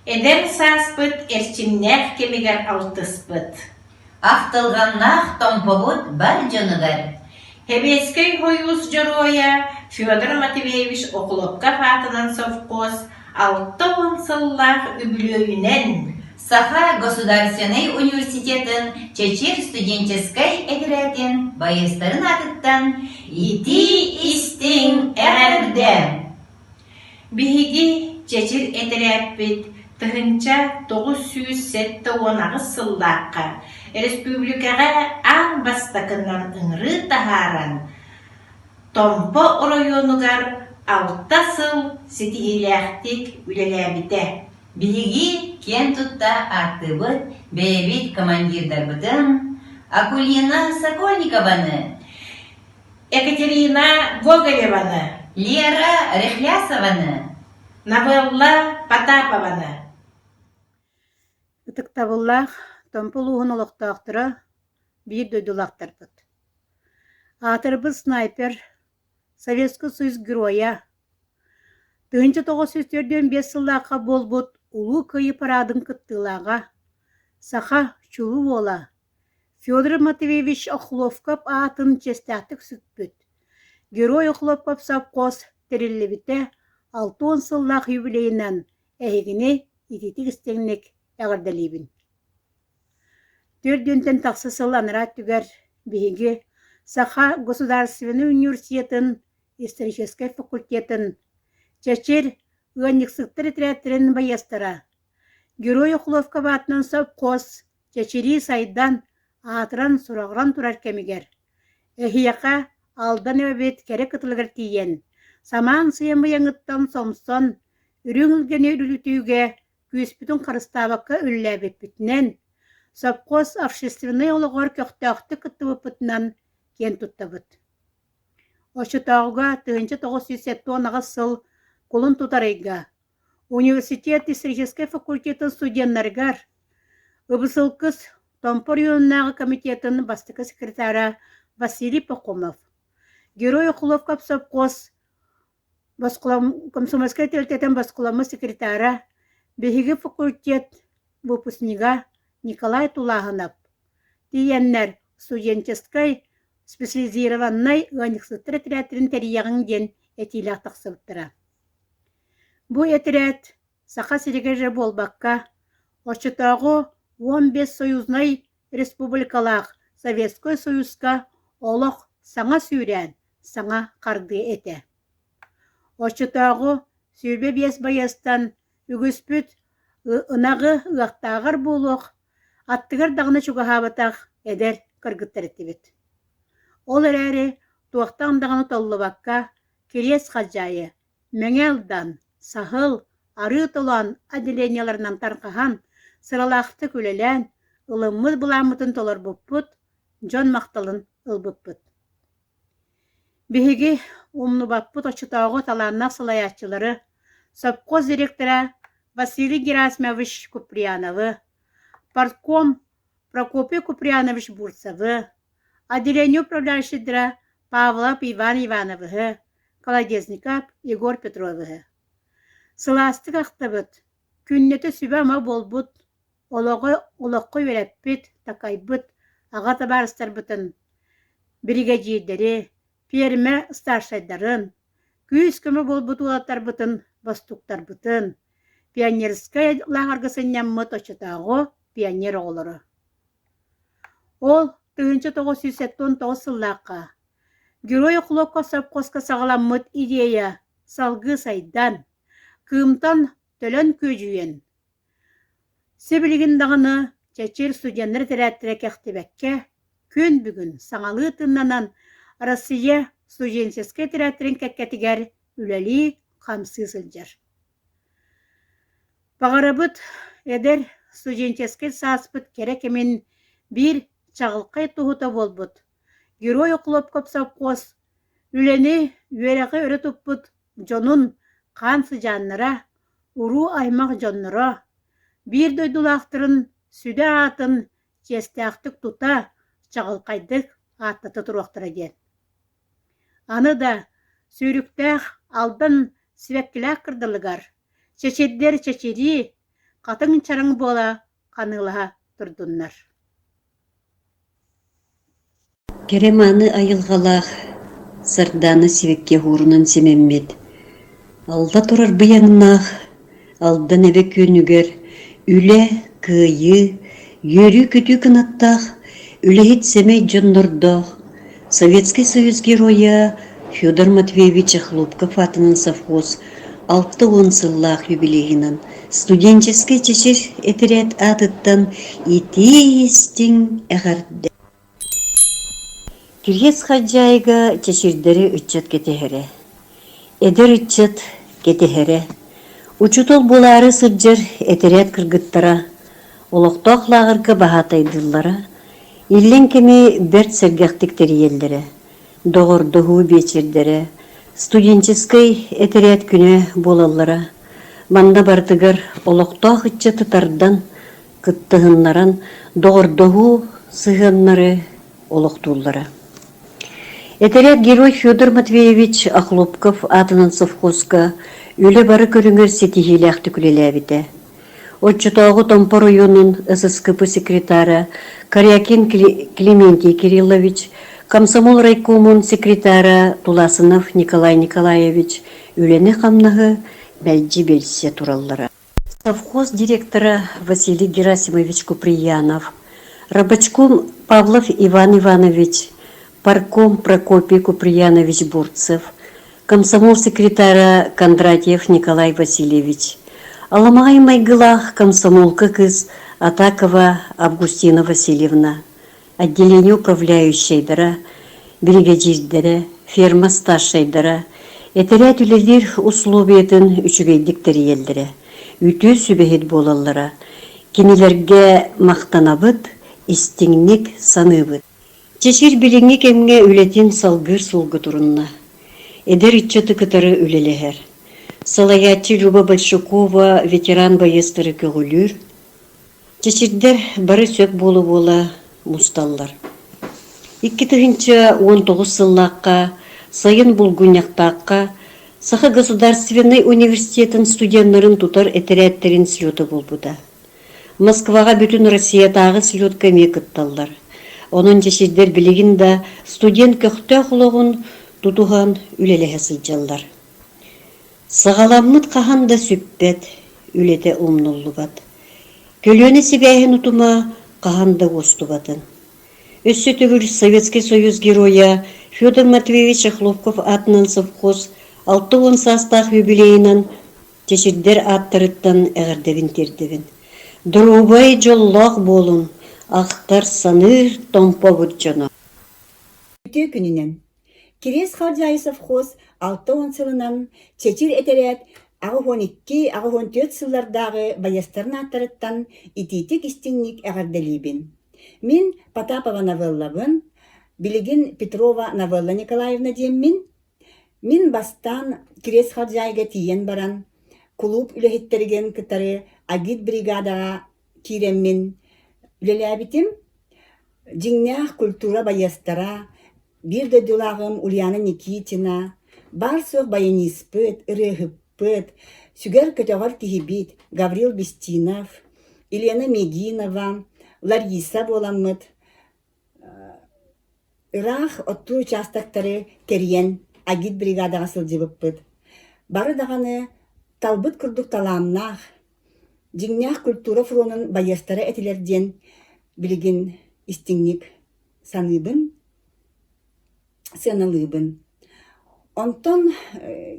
Эдер сааспыт эрчимнэх кемигер алтыспыт. Ахтылганнах томповут бар жонугар. Хебескей хойус жоруя Федор Матвеевич Окулопка фатынан совхоз 6 сыллах үбүлөйүнен Саха Государственный университетін Чечер студенческой эдеретін байыстарын атыттан ити истин әрді. биһиги Чечир этерәппит тыһынча 909 сыллааққа республикаға аң бастакынан ыңры тахаран Томпо районугар 6 сыл ситихилэхтик үлеләбите. Биһиги кен тутта артыбыт бэбит командирдарбытын Акулина Сокольникованы, Екатерина Гоголеваны, Лера Рехлясованы, Новелла Потапованы. Ытыктабыллах томпулуһун олохтоохтара биир дөйдулахтарбыт. Атырбыз снайпер, Советский Союз героя. 1945 сыллааққа болбут улуу кыйы парадын кыттыылаага Саха чулуу ола Федор Матвеевич Охловков атын честяттык сүтпүт. Герой Охловков совхоз териллебите 6 сыллаах юбилейинен эхигини ититик истеңник эгерделибин. Төрдүнтен таксы сылланыра түгер биһиги Саха Государственный университетін, исторический факультетін, Чечер ыанньыксыктар итерэттерин байастара. Герой Охловков атынан совхоз Чечери сайдан атыран сурагыран турар кемигер. Эхияка алдан эбет керек кытылыгар тиен. Саман сыйын быяңыттан сомсон, үрүңүлгені үлүтүүге күспүтүн карыстабакка үлләбеппитнен, совхоз общественный олығыр көқтақты кыттыбыппытынан кен туттабыт. Ошытауга 1970 сыл кулун тутарыйга. Университет исторический факультетін студенттаргар ыбысылкыс Томпо районунағы комитетін бастықы секретары Василий Пахомов. Герой Охловков совхоз комсомольский тельтетін басқыламы секретары биһиги факультет выпускнига Николай Тулаханов. Тиеннер студенческой специализированной ыаньыксыттар этерэттирин терияғын ден этилах тақсыбыттыра. Бу этерэт Саха сиригеже болбакка очытагы 15 союзной республикалах Советский Союзка олох саңа сүүрэн, саңа қарды эте. Очытагы сүүрбе биэс байастан үгіспүт ынағы ыақтағыр болуқ, аттығыр дағыны чуғахабатақ эдер кыргыттар этибит. Ол әрі туақтан дағыны толлыбакка Керес Хаджайы, Мәңелдан, Сахыл, ары толан отделенияларынан тарқахан сыралақты көлелән, ылыммыд бұламытын толар бұппыт, жон мақталын ылбыппыт. Биһиги умну баппыт очытауғы таланнақ сылаятчылары совхоз директора Василий Герасимович Куприяновы, партком Прокопий Куприянович Бурцевы, отделение управляющий Павлов Иван Ивановы, Колодезников Егор Петровы. Сыластык ақтабыт, күннеті сүбәма болбут, олоққы вереппит, такайбыт, аға табарыстарбытын, бригадирдері, перме старшайдарын, күйіс көмі болбут улаттарбытын, бастуктарбытын, пионерская лағарғысыннан мұт очытағы пионер оғылыры. Ол 1979 сыллаққа Герой Охловков совхозка сағаламмыт идея салғы сайдан, кымтан төлөн көжүйен. Себілген дағыны Чечер студенттер терәттірі кәқтібәкке күн бүгін саңалы тыннанан Россия студенческий терәттерін кәккәтігер үләли қамсы сылжар. Бағарабыт әдер студенческий сааспыт керекемен бір чағылқай тұхыта болбыт. Герой Охловков совхоз үләні үйерәғі өрі тұппыт жонун қан сыжанныра, уру аймақ жонныра, бір дөйдулақтырын сүді атын честяқтық тута чағылқайдық аттаты тұруақтыра ден. Аны да сүйріктәқ алдан свеккіләк кырдылыгар, чечеддер чечери, катың чарың бола канылаха турдуннар. Кереманы айылгалах, сарданы сивекке хурунан семеммет. Алда турар быяңнах, алдан эбе көнүгер, үле, кыйы, йөрү күтү кынаттах, үлехит семей жоннордох, Советский Союз героя Федор Матвеевич Хлопков атынан совхоз 6-10 сыллах юбилейынан студенческий чечир этерет атыттан итистин эгерде. Киргиз хаджайга чечирдери ыччат кетехере. Эдер ыччат кетехере. Учутол булары сыджыр этерет кыргыттара. Олоқтоқ лағырға бағатайдыллара. Иллен кеме берт сергектиктери елдері. Доғырдығы бечердері. Студенческий этерет күне болаллара. Манда бардыгар олоқтоқ ыччы тытардан кыттығыннаран доғырдығы сығыннары олоқтуллара. Этерет герой Федор Матвеевич Хлопков атынан совхозга үлі бары көріңер сетихиляқты күлеләбіті. Отчетогу Томпор районун ССКП секретары Карякин Клементий Кириллович, комсомол райкомун секретары Туласынов Николай Николаевич үлені қамнағы бәлжі белсе тураллары. Совхоз директоры Василий Герасимович Куприянов, рабочком Павлов Иван Иванович, парком Прокопий Куприянович Бурцев, комсомол секретары Кондратьев Николай Васильевич, Аламай майгылах комсомолка кыз Атакова Августина Васильевна, отделение управляющейдара, бригадирдері, ферма старшайдара, этерет үлелер условиятын үчігейдіктері елдері, үті сүбехет болалара, кенелерге мақтанабыт, истеңнік саныбыт. Чешир биліңі кемге үлетін салгыр солғы турынна. Эдер итчаты кытары үлелехер. Салаятчы Люба Большакова ветеран байыстыры көгілір. Чеширдер бары сөк болу-бола мусталлар. 2019 сыллаққа, сайын бұлгуняқтаққа, Саха государственный университетін студентларын тутар этереттерин слеты болбуда. Москваға бүтін Россиятағы слет көме кытталлар. Onun çeşitler biliginde student köktöğlüğün tutuğan ülelege sılcanlar. Sağalamlıt kahanda süppet, ülede umnullu bat. Kölüne sibähen utuma kahanda gostu batın. Össü tügül Sovetский Союз героя Федор Матвеевич Хлопков атынан совхоз 6-10 састах юбилейынан çeşitler аттырыттан әғірдевін тердевін. Дұрубай жоллақ болун. Ақтар саныр томпобут жоно. Үтө күнінен. Кирес Хаджай совхоз 6-10 сылынан чечир этерет ағы 12, ағы 14 сыллардағы байастарын аттарыттан ититик истинник әғарделейбін. Мен Потапова новеллабын, Билигин Петрова новелла Николаевна деммин. Мен бастан Кирес Хаджайға тиен баран, клуб үлехеттерген кытары агит бригадаға киреммин. Үлеләбитим, жиңнях культура байастара, bir de дулағым Ульяна Никитина, бар соқ баяниспыт, ырыгыппыт, сүгер көтөгөр кихибит, Гаврил Бестинов, Елена Мединова, Лариса боламыт, Ирах отту участактары кериен агит бригадаға сылжыбыппыт. Бары дағаны талбыт күрдік таламнах, жиңнях культура фронын байастара этилерден билигин истиңник саныбын, сыналыбын. Онтон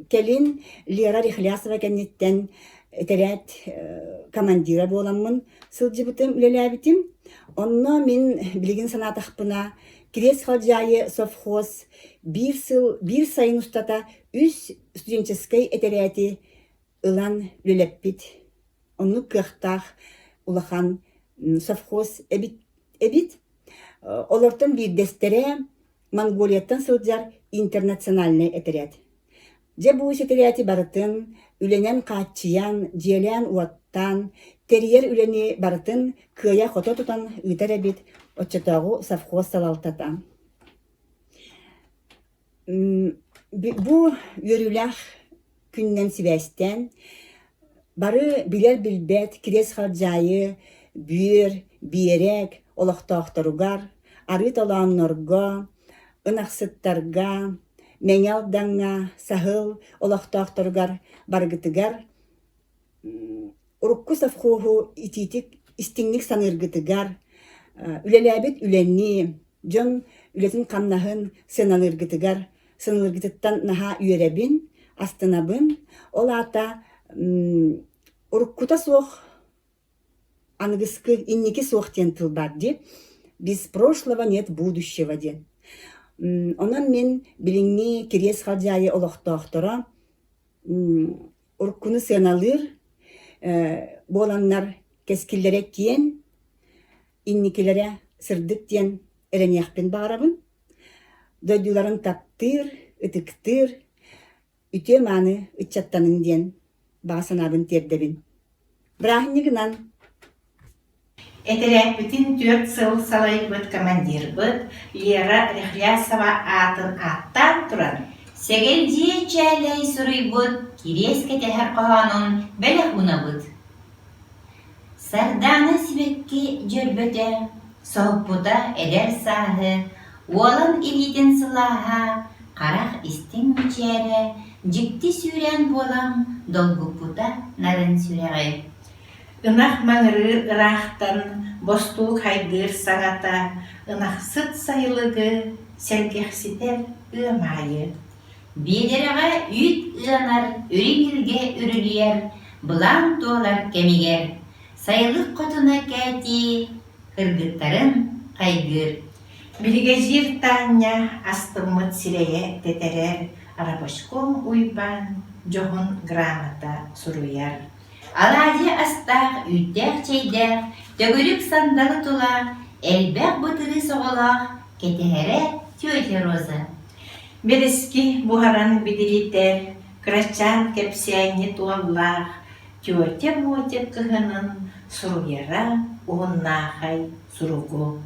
келин Лера Рихлясова кеннеттен этерет командира боламын сылжыбытым үлеләбитим. Онно мен билигин санатақпына Кирес Хаджайы совхоз bir сайын устата үс студенческой этерети ылан үлелеппит. Onu kıhtaq ulahan совхоз эбит. Олортон bir дестере Монголияттан сылжар интернациональный этерет. Же bu этерети барытын, үленен качиян, желен уаттан, терьер үлени барытын, кыя хото тутан үйтер эбит, отчатагу совхоз салалтатан. Bu yörülях күннен сибәстен, Бары билер билбет кирес халжайы, бүйір, биерек, олохтоохторугар, арыт олааннорго, ынахсыттарга, меңалдаңа, сахыл, олохтоохторугар, баргытыгар, урукку сафхууху ититик истиңник саныргытыгар, үлеләбит үленни, жон үлетін қаннахын сынаныргытыгар, сыныргытыттан наха үйеребин, астынабын, ол ата уруккута суох ангыскы инники суох тен тылбар деп, без прошлого нет будущего ден. Онан мен билиңни кирес халжайы олохтоохтора уруккуну сыналыр, боланнар кескиллерек киен, инникилере сырдык тен эренияхпен бағарабын, дойдуларын таптыр, ытыктыр, үте маны ытчаттанын ден бағасанабын тердебин. Брахнигынан Этерәппитин 4 сыл салайбыт командирбыт Лера Рехлясова атын аттан туран. Сегелдие чәләй сурыйбыт, кирес кетәһәр каһанын бәләх унабыт. Сарданы сибекке жөрбөтә, соһпута эдер саһы, уолан илитин сылаһа, карах истин мичәре, жикти сүрән болам, долгупута нарын сүрәгәй. Ынах маңыры ырахтан бостук хайдыр саңата, ынах сыт сайылыгы сәргәхситер ымайы. Бедерага үт ынар, үригилге үрүлер, булан туалар кемигер. Сайылык котуна кәти, кыргыттарын кайгыр. Билге жир таня астымыт сирее тетерер, арабашком уйбан, жоғын грамота суруяр. Алади астақ, үттәк чейдәк, төгүрүк сандалы тула, элбәк бытыры соғалақ, кетеһере тетя Роза. Берески бухаран бидилитер, крачан кепсияне туаллах, тетя мотя кыһынын суруяра уғыннахай суругу.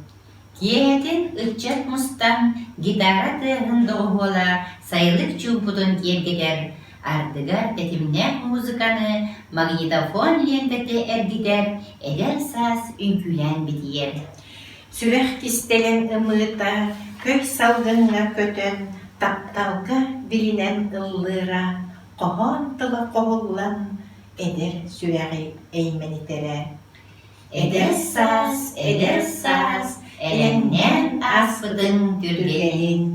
Киетин ытчат мустан, гитара тыһын доғула, сайылык чумпутун кергедер. Ардыгар тетимнәк музыканы, магнитофон лентете эргидер, эдер саз үнкүлән битиер. Сүрәх кистелен ымыта, көй салгынга көтөн, тапталга билинен ыллыра, коһон тыла коһуллан, эдер сүрәғи эйменитере. Эдер саз, эләңнән аспыдың түргелин.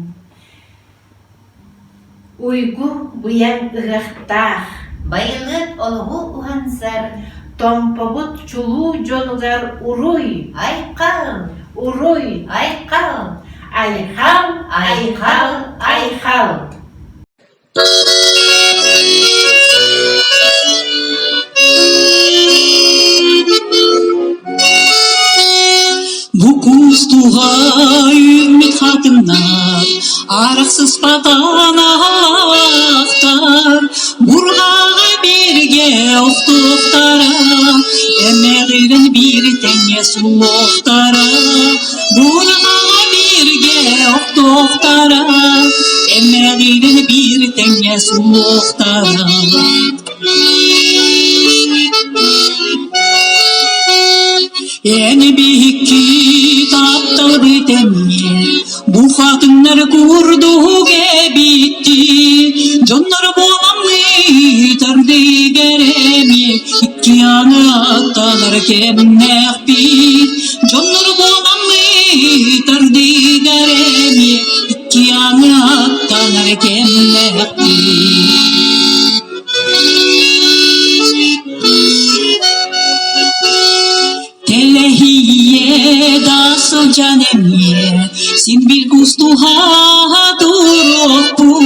Уйгу буян ығақтақ, Байылыт олғу ухансар, томпобут чулу жонугар уруй, айқал, уруй, айқал. айхал, айхал, айхал. Bu kustuğa ümit hatınlar, araksız padanaktar. Burgağa birge oktuktara, emeğirin bir tenge suluktara. Burgağa birge oktuktara, emeğirin bir tenge suluktara. Yeni bir kitapta bitemye, bu hatınlar kurduğu bitti. Canlar boğamlı tardı geremye, iki yanı attalar kemnek bit. Canlar boğamlı tardı geremye, iki yanı attalar kemnek bit. Telehiye da socanemye, sin bil gustuha durupu,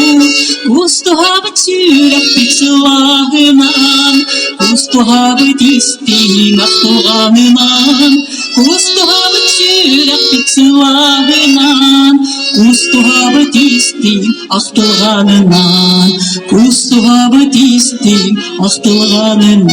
gustuha bitsürek bit sılahınan, gustuha bit istin aktuğanınan, gustuha bitsürek bit sılahınan, gustuha bit istin aktuğanınan, gustuha bit istin aktuğanınan.